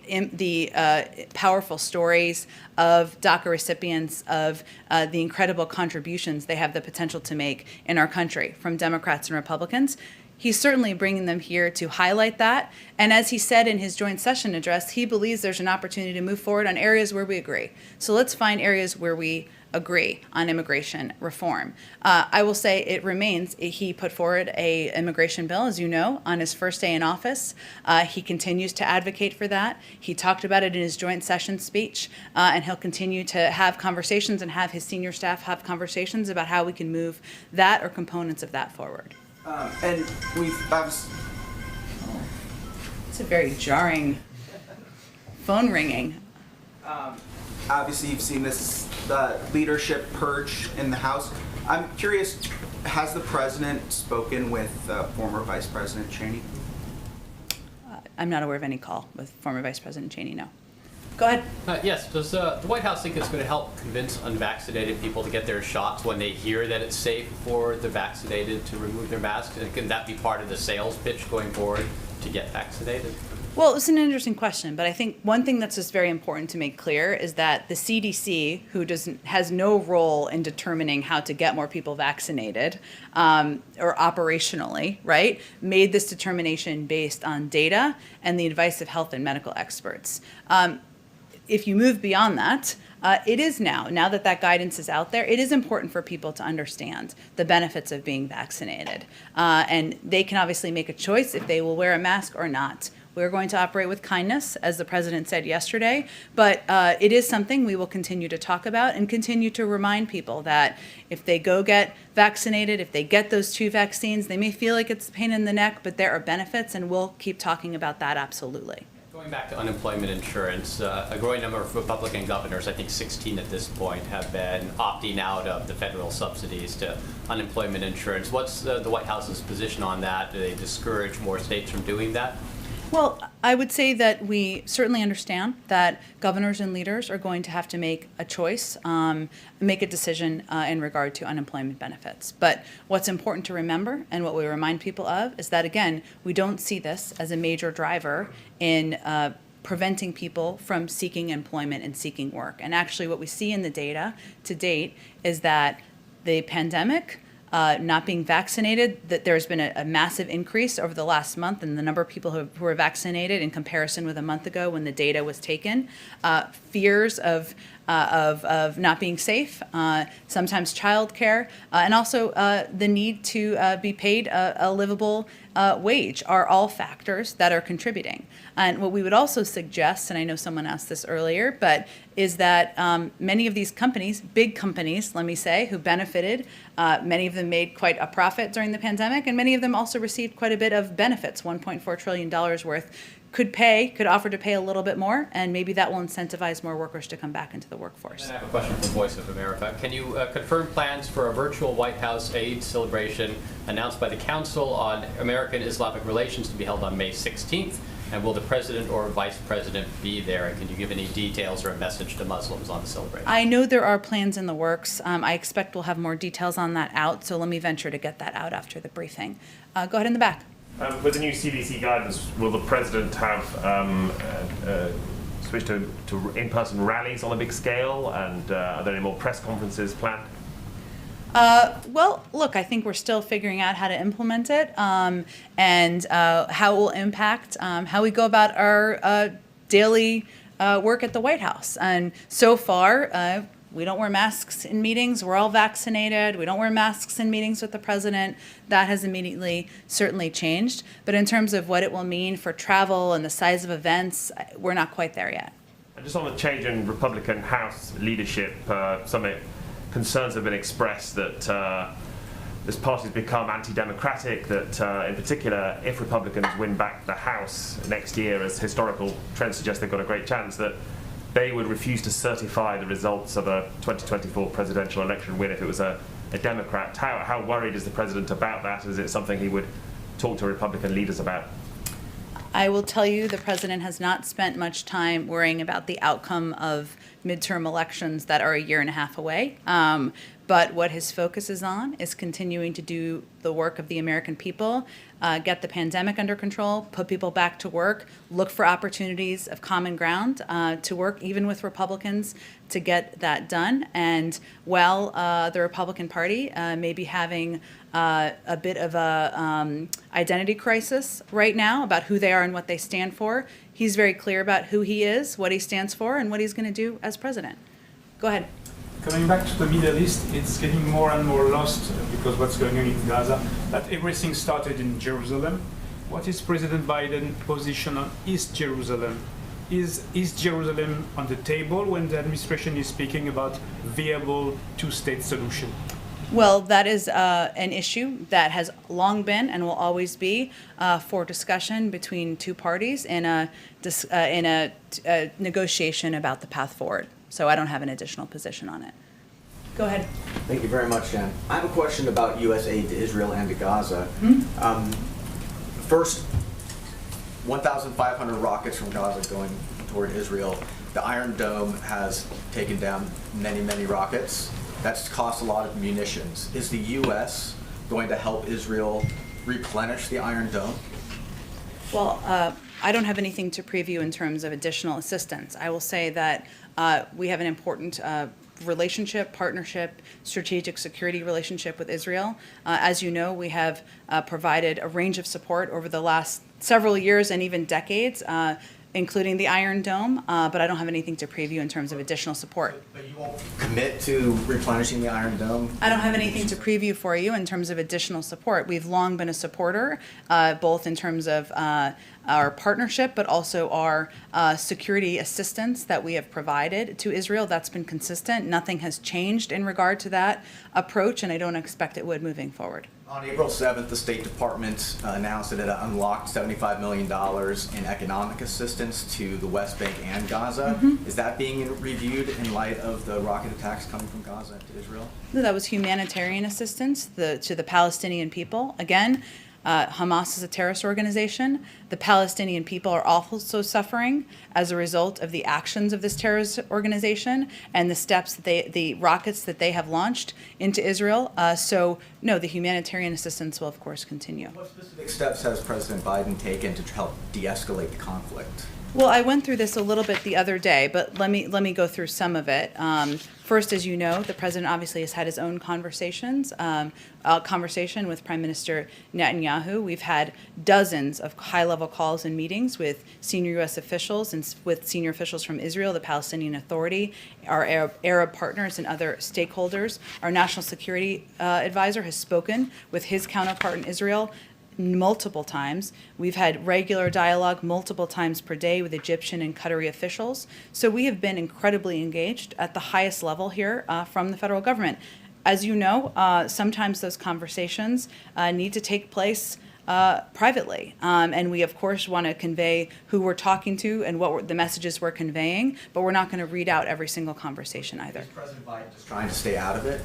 powerful stories of DACA recipients, of the incredible contributions they have the potential to make in our country from Democrats and Republicans. He's certainly bringing them here to highlight that. And as he said in his joint session address, he believes there's an opportunity to move forward on areas where we agree. So let's find areas where we agree on immigration reform. I will say it remains, he put forward a immigration bill, as you know, on his first day in office. He continues to advocate for that. He talked about it in his joint session speech, and he'll continue to have conversations and have his senior staff have conversations about how we can move that or components of that forward. And It's a very jarring phone ringing. obviously you've seen this leadership purge in the House. I'm curious, has the president spoken with former Vice President Cheney? I'm not aware of any call with former Vice President Cheney, no. Go ahead. Yes, does the White House think it's going to help convince unvaccinated people to get their shots when they hear that it's safe for the vaccinated to remove their masks? And can that be part of the sales pitch going forward to get vaccinated? Well, it's an interesting question, but I think one thing that's just very important to make clear is that the CDC, who has no role in determining how to get more people vaccinated, or operationally, right, made this determination based on data and the advice of health and medical experts. If you move beyond that, it is now that guidance is out there, it is important for people to understand the benefits of being vaccinated. And they can obviously make a choice if they will wear a mask or not. We're going to operate with kindness, as the president said yesterday, but it is something we will continue to talk about and continue to remind people that if they go get vaccinated, if they get those 2 vaccines, they may feel like it's a pain in the neck, but there are benefits, and we'll keep talking about that absolutely. Going back to unemployment insurance, a growing number of Republican governors, I think 16 at this point, have been opting out of the federal subsidies to unemployment insurance. What's the White House's position on that? Do they discourage more states from doing that? Well, I would say that we certainly understand that governors and leaders are going to have to make a choice, make a decision in regard to unemployment benefits. But what's important to remember, and what we remind people of, is that, again, we don't see this as a major driver in preventing people from seeking employment and seeking work. And actually what we see in the data to date is that the pandemic, not being vaccinated, that there's been a massive increase over the last month in the number of people who are vaccinated in comparison with a month ago when the data was taken. Fears of not being safe, sometimes childcare, and also the need to be paid a livable wage are all factors that are contributing. And what we would also suggest, and I know someone asked this earlier, but is that many of these companies, big companies, let me say, who benefited, many of them made quite a profit during the pandemic, and many of them also received quite a bit of benefits, $1.4 trillion worth, could offer to pay a little bit more, and maybe that will incentivize more workers to come back into the workforce. And I have a question from Voice of America. Can you confirm plans for a virtual White House Eid celebration announced by the Council on American Islamic Relations to be held on May 16th? And will the president or vice president be there? And can you give any details or a message to Muslims on the celebration? I know there are plans in the works. I expect we'll have more details on that out, so let me venture to get that out after the briefing. Go ahead in the back. With the new CDC guidance, will the president have switched to in-person rallies on a big scale? And are there any more press conferences planned? Well, look, I think we're still figuring out how to implement it and how it will impact how we go about our daily work at the White House. And so far, we don't wear masks in meetings. We're all vaccinated. We don't wear masks in meetings with the president. That has immediately certainly changed. But in terms of what it will mean for travel and the size of events, we're not quite there yet. And just on the change in Republican House leadership, some concerns have been expressed that this party's become anti-democratic, that in particular, if Republicans win back the House next year, as historical trends suggest they've got a great chance, that they would refuse to certify the results of a 2024 presidential election win if it was a Democrat. How worried is the president about that? Is it something he would talk to Republican leaders about? I will tell you the president has not spent much time worrying about the outcome of midterm elections that are a year and a half away. But what his focus is on is continuing to do the work of the American people, get the pandemic under control, put people back to work, look for opportunities of common ground to work even with Republicans to get that done. And while the Republican Party may be having a bit of a identity crisis right now about who they are and what they stand for, he's very clear about who he is, what he stands for, and what he's going to do as president. Go ahead. Coming back to the Middle East, it's getting more and more lost because what's going on in Gaza, that everything started in Jerusalem. What is President Biden's position on East Jerusalem? Is East Jerusalem on the table when the administration is speaking about viable two-state solution? Well, that is an issue that has long been and will always be for discussion between two parties in a negotiation about the path forward. So I don't have an additional position on it. Go ahead. Thank you very much, Jen. I have a question about U.S. aid to Israel and to Gaza. First, 1,500 rockets from Gaza going toward Israel. The Iron Dome has taken down many, many rockets. That's cost a lot of munitions. Is the U.S. going to help Israel replenish the Iron Dome? Well, I don't have anything to preview in terms of additional assistance. I will say that we have an important relationship, partnership, strategic security relationship with Israel. As you know, we have provided a range of support over the last several years and even decades, including the Iron Dome, but I don't have anything to preview in terms of additional support. But you won't commit to replenishing the Iron Dome? I don't have anything to preview for you in terms of additional support. We've long been a supporter, both in terms of our partnership, but also our security assistance that we have provided to Israel. That's been consistent. Nothing has changed in regard to that approach, and I don't expect it would moving forward. On April 7th, the State Department announced that it unlocked $75 million in economic assistance to the West Bank and Gaza. Mm-hmm. Is that being reviewed in light of the rocket attacks coming from Gaza to Israel? That was humanitarian assistance to the Palestinian people. Again, Hamas is a terrorist organization. The Palestinian people are also suffering as a result of the actions of this terrorist organization and the steps that the rockets that they have launched into Israel. So, no, the humanitarian assistance will, of course, continue. What specific steps has President Biden taken to help de-escalate the conflict? Well, I went through this a little bit the other day, but let me go through some of it. First, as you know, the president obviously has had his own conversation with Prime Minister Netanyahu. We've had dozens of high-level calls and meetings with senior U.S. officials and with senior officials from Israel, the Palestinian Authority, our Arab partners, and other stakeholders. Our national security advisor has spoken with his counterpart in Israel multiple times. We've had regular dialogue multiple times per day with Egyptian and Qatari officials. So we have been incredibly engaged at the highest level here from the federal government. As you know, sometimes those conversations need to take place privately. And we, of course, want to convey who we're talking to and what the messages we're conveying, but we're not going to read out every single conversation either. Is President Biden just trying to stay out of it?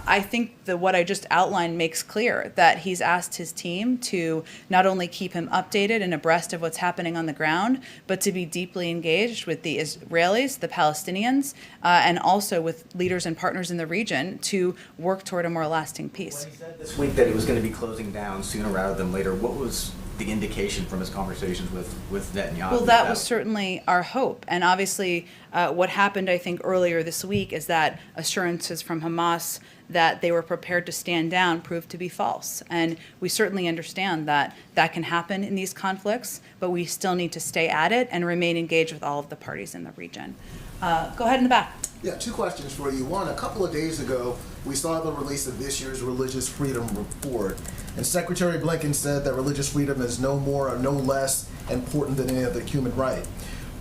I think that what I just outlined makes clear that he's asked his team to not only keep him updated and abreast of what's happening on the ground, but to be deeply engaged with the Israelis, the Palestinians, and also with leaders and partners in the region to work toward a more lasting peace. When he said this week that he was going to be closing down sooner rather than later, what was the indication from his conversations with Netanyahu? Well, that was certainly our hope. And obviously, what happened, I think, earlier this week is that assurances from Hamas that they were prepared to stand down proved to be false. And we certainly understand that that can happen in these conflicts, but we still need to stay at it and remain engaged with all of the parties in the region. Go ahead in the back. Yeah, two questions for you. One, a couple of days ago, we saw the release of this year's Religious Freedom Report, and Secretary Blinken said that religious freedom is no more or no less important than any other human right.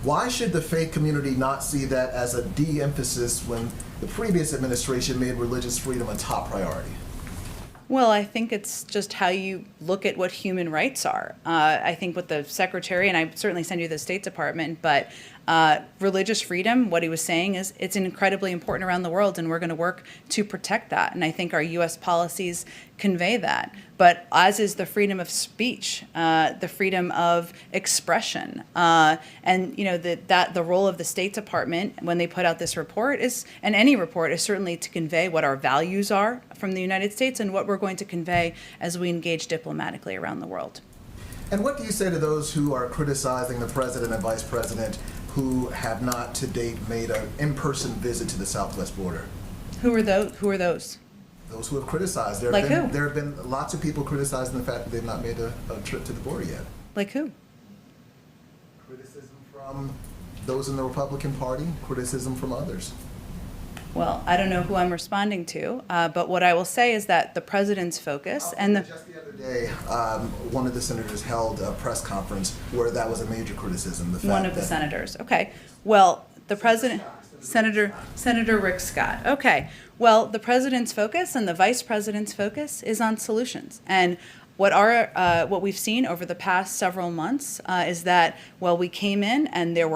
Why should the faith community not see that as a de-emphasis when the previous administration made religious freedom a top priority? Well, I think it's just how you look at what human rights are. I think what the secretary, and I certainly send you to the State Department, but religious freedom, what he was saying is it's incredibly important around the world, and we're going to work to protect that. And I think our U.S. policies convey that. But as is the freedom of speech, the freedom of expression, and you know that the role of the State Department when they put out this report is, and any report, is certainly to convey what our values are from the United States and what we're going to convey as we engage diplomatically around the world. And what do you say to those who are criticizing the president and vice president who have not to date made an in-person visit to the southwest border? Who are those? Who are those? Those who have criticized. There have been lots of people criticizing the fact that they've not made a trip to the border yet. Like who? Criticism from those in the Republican Party, criticism from others. Well, I don't know who I'm responding to, but what I will say is that the president's focus and the... Just the other day, one of the senators held a press conference where that was a major criticism. One of the senators. Okay. Well, the president... Senator Rick Scott. Okay. Well, the president's focus and the vice president's focus is on solutions. And what we've seen over the past several months is that while we came in and there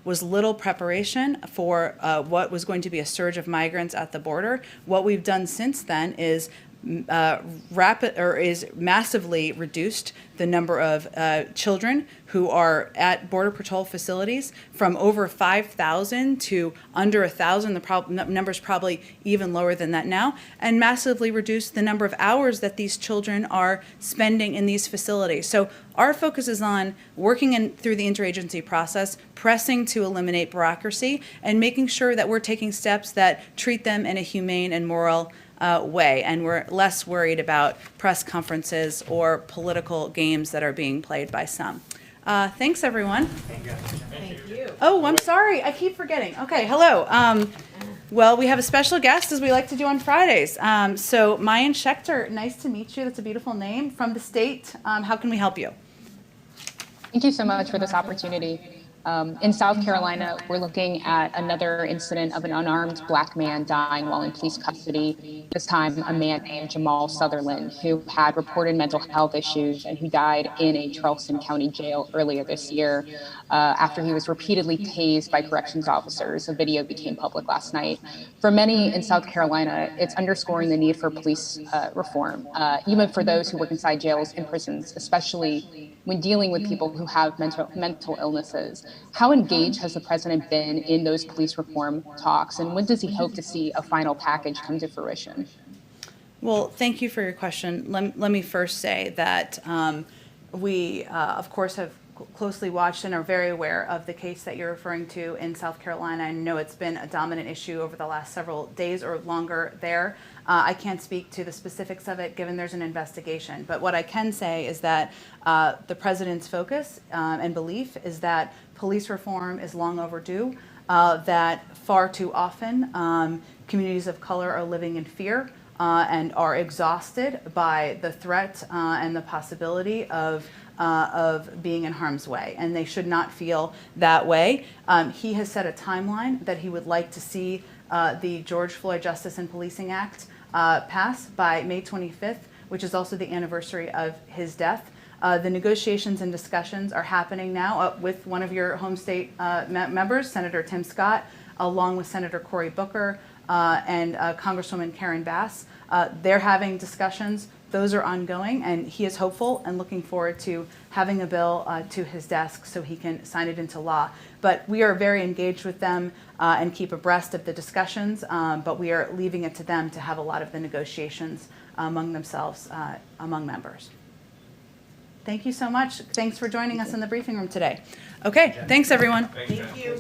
was little preparation for what was going to be a surge of migrants at the border, what we've done since then is is massively reduced the number of children who are at Border Patrol facilities from over 5,000 to under 1,000. The number's probably even lower than that now, and massively reduced the number of hours that these children are spending in these facilities. So our focus is on working through the interagency process, pressing to eliminate bureaucracy, and making sure that we're taking steps that treat them in a humane and moral way, and we're less worried about press conferences or political games that are being played by some. Thanks, everyone. Thank you. Oh, I'm sorry. I keep forgetting. Okay, hello. Well, we have a special guest, as we like to do on Fridays. So Mayan Schechter, nice to meet you. That's a beautiful name. From the state. How can we help you? Thank you so much for this opportunity. In South Carolina, we're looking at another incident of an unarmed Black man dying while in police custody. This time, a man named Jamal Sutherland, who had reported mental health issues and who died in a Charleston County jail earlier this year after he was repeatedly tased by corrections officers. A video became public last night. For many in South Carolina, it's underscoring the need for police reform, even for those who work inside jails and prisons, especially when dealing with people who have mental illnesses. How engaged has the president been in those police reform talks, and when does he hope to see a final package come to fruition? Well, thank you for your question. Let me first say that we, of course, have closely watched and are very aware of the case that you're referring to in South Carolina. I know it's been a dominant issue over the last several days or longer there. I can't speak to the specifics of it given there's an investigation, but what I can say is that the president's focus and belief is that police reform is long overdue, that far too often communities of color are living in fear and are exhausted by the threat and the possibility of being in harm's way, and they should not feel that way. He has set a timeline that he would like to see the George Floyd Justice and Policing Act pass by May 25th, which is also the anniversary of his death. The negotiations and discussions are happening now with one of your home state members, Senator Tim Scott, along with Senator Cory Booker and Congresswoman Karen Bass. They're having discussions. Those are ongoing, and he is hopeful and looking forward to having a bill to his desk so he can sign it into law. But we are very engaged with them and keep abreast of the discussions, but we are leaving it to them to have a lot of the negotiations among themselves, among members. Thank you so much. Thanks for joining us in the briefing room today. Okay, thanks everyone. Thank you.